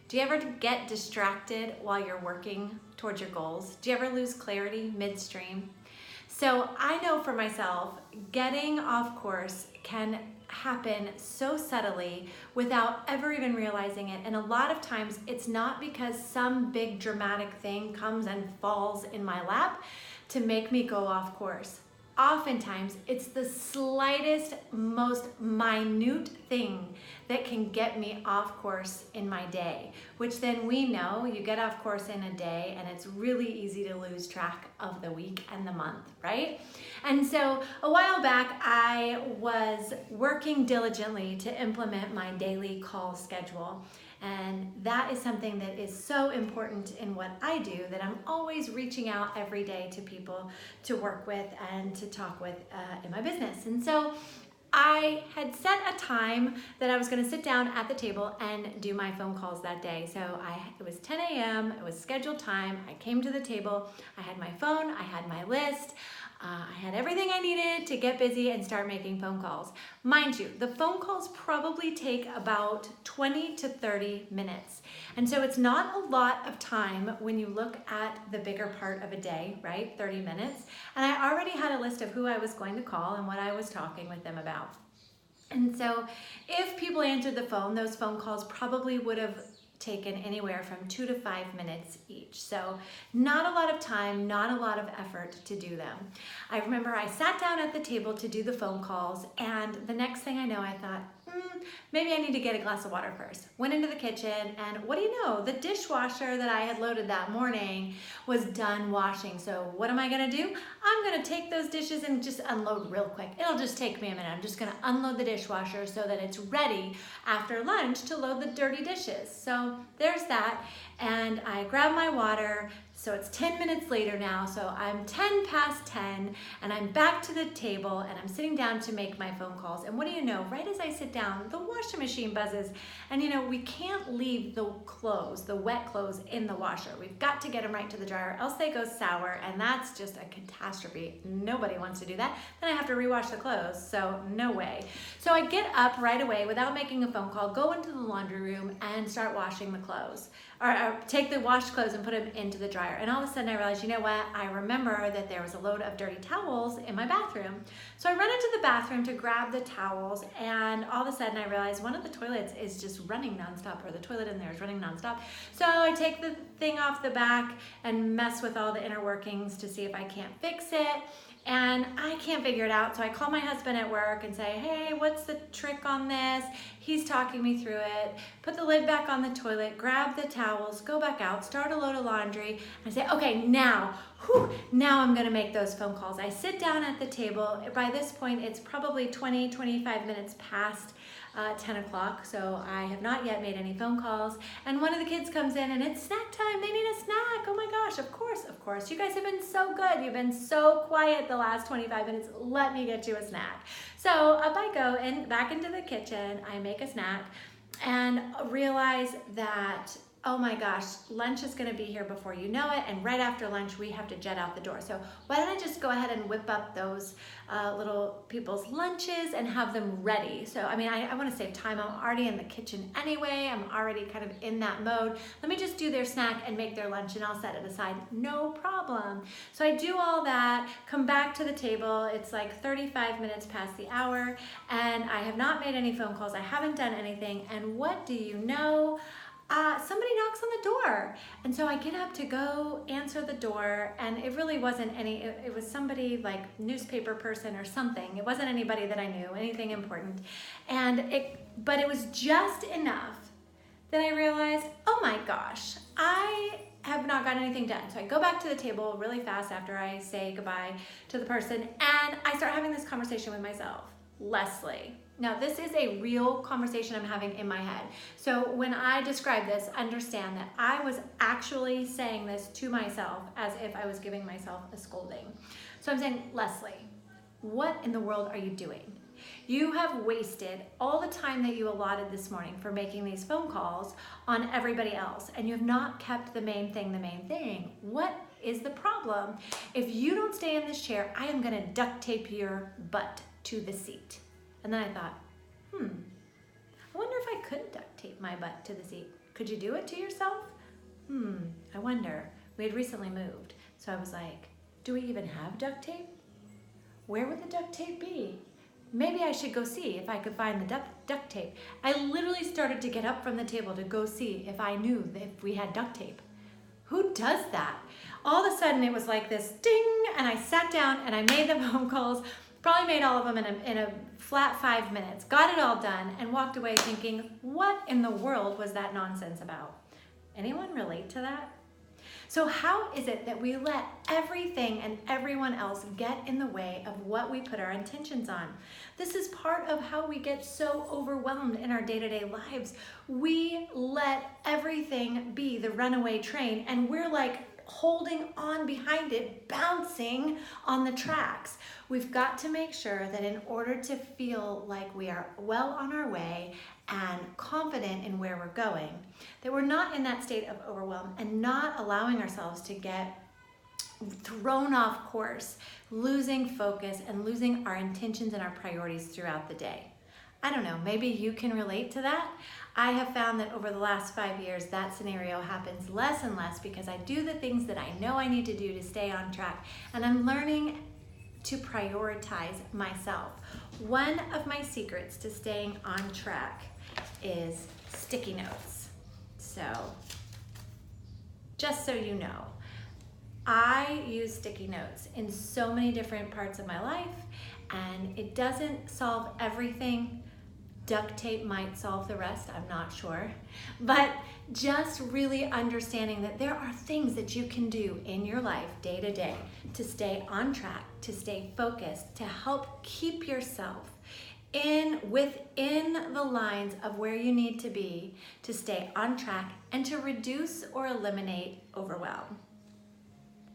Do you ever get distracted while you're working towards your goals? Do you ever lose clarity midstream? So I know for myself, getting off course can happen so subtly without ever even realizing it. And a lot of times it's not because some big dramatic thing comes and falls in my lap to make me go off course. Oftentimes, it's the slightest, most minute thing that can get me off course in my day, which then we know you get off course in a day and it's really easy to lose track of the week and the month, right? And so a while back, I was working diligently to implement my daily call schedule. And that is something that is so important in what I do that I'm always reaching out every day to people to work with and to talk with in my business. And so I had set a time that I was going to sit down at the table and do my phone calls that day. So it was 10 a.m., it was scheduled time. I came to the table, I had my phone, I had my list. I had everything I needed to get busy and start making phone calls. Mind you, the phone calls probably take about 20 to 30 minutes. And so it's not a lot of time when you look at the bigger part of a day, right? 30 minutes. And I already had a list of who I was going to call and what I was talking with them about. And so if people answered the phone, those phone calls probably would have taken anywhere from 2 to 5 minutes each. So not a lot of time, not a lot of effort to do them. I remember I sat down at the table to do the phone calls, and the next thing I know, I thought, maybe I need to get a glass of water first. Went into the kitchen, and what do you know? The dishwasher that I had loaded that morning was done washing. So what am I gonna do? I'm gonna take those dishes and just unload real quick. It'll just take me a minute. I'm just gonna unload the dishwasher so that it's ready after lunch to load the dirty dishes. So there's that, and I grab my water. So it's 10 minutes later now, so I'm 10 past 10, and I'm back to the table, and I'm sitting down to make my phone calls. And what do you know? Right as I sit down, the washing machine buzzes. And you know, we can't leave the clothes, the wet clothes, in the washer. We've got to get them right to the dryer, else they go sour, and that's just a catastrophe. Nobody wants to do that. Then I have to rewash the clothes, so no way. So I get up right away without making a phone call, go into the laundry room, and start washing the clothes. Or take the washed clothes and put them into the dryer. And all of a sudden I realized, you know what? I remember that there was a load of dirty towels in my bathroom. So I run into the bathroom to grab the towels, and all of a sudden I realized one of the toilets is just running nonstop, or the toilet in there is running nonstop. So I take the thing off the back and mess with all the inner workings to see if I can't fix it. And I can't figure it out, so I call my husband at work and say, hey, what's the trick on this? He's talking me through it. Put the lid back on the toilet, grab the towels, go back out, start a load of laundry, and I say, okay, now I'm gonna make those phone calls. I sit down at the table. By this point, it's probably 20, 25 minutes past 10 o'clock, so I have not yet made any phone calls. And one of the kids comes in, and it's snack time. They need a snack. Oh my gosh, of course. You guys have been so good. You've been so quiet the last 25 minutes. Let me get you a snack. So up I go and back into the kitchen. I make a snack and realize that, oh my gosh, lunch is gonna be here before you know it, and right after lunch we have to jet out the door. So why don't I just go ahead and whip up those little people's lunches and have them ready. So I mean, I wanna save time. I'm already in the kitchen anyway. I'm already kind of in that mode. Let me just do their snack and make their lunch, and I'll set it aside, no problem. So I do all that, come back to the table. It's like 35 minutes past the hour, and I have not made any phone calls. I haven't done anything, and what do you know? Somebody knocks on the door. And so I get up to go answer the door, and it really wasn't it was somebody like newspaper person or something. It wasn't anybody that I knew, anything important. But it was just enough that I realized, oh my gosh, I have not gotten anything done. So I go back to the table really fast after I say goodbye to the person, and I start having this conversation with myself. Leslie. Now, this is a real conversation I'm having in my head. So when I describe this, understand that I was actually saying this to myself as if I was giving myself a scolding. So I'm saying, Leslie, what in the world are you doing? You have wasted all the time that you allotted this morning for making these phone calls on everybody else, and you have not kept the main thing the main thing. What is the problem? If you don't stay in this chair, I am gonna duct tape your butt to the seat. And then I thought, I wonder if I could duct tape my butt to the seat. Could you do it to yourself? I wonder. We had recently moved, so I was like, do we even have duct tape? Where would the duct tape be? Maybe I should go see if I could find the duct tape. I literally started to get up from the table to go see if I knew if we had duct tape. Who does that? All of a sudden it was like this ding, and I sat down and I made the phone calls, probably made all of them in a flat 5 minutes, got it all done, and walked away thinking, what in the world was that nonsense about? Anyone relate to that? So how is it that we let everything and everyone else get in the way of what we put our intentions on? This is part of how we get so overwhelmed in our day-to-day lives. We let everything be the runaway train, and we're like holding on behind it, bouncing on the tracks. We've got to make sure that in order to feel like we are well on our way and confident in where we're going, that we're not in that state of overwhelm and not allowing ourselves to get thrown off course, losing focus and losing our intentions and our priorities throughout the day. I don't know, maybe you can relate to that. I have found that over the last 5 years, that scenario happens less and less because I do the things that I know I need to do to stay on track, and I'm learning to prioritize myself. One of my secrets to staying on track is sticky notes. So, just so you know, I use sticky notes in so many different parts of my life, and it doesn't solve everything. Duct tape might solve the rest, I'm not sure. But just really understanding that there are things that you can do in your life day to day to stay on track, to stay focused, to help keep yourself within the lines of where you need to be to stay on track and to reduce or eliminate overwhelm.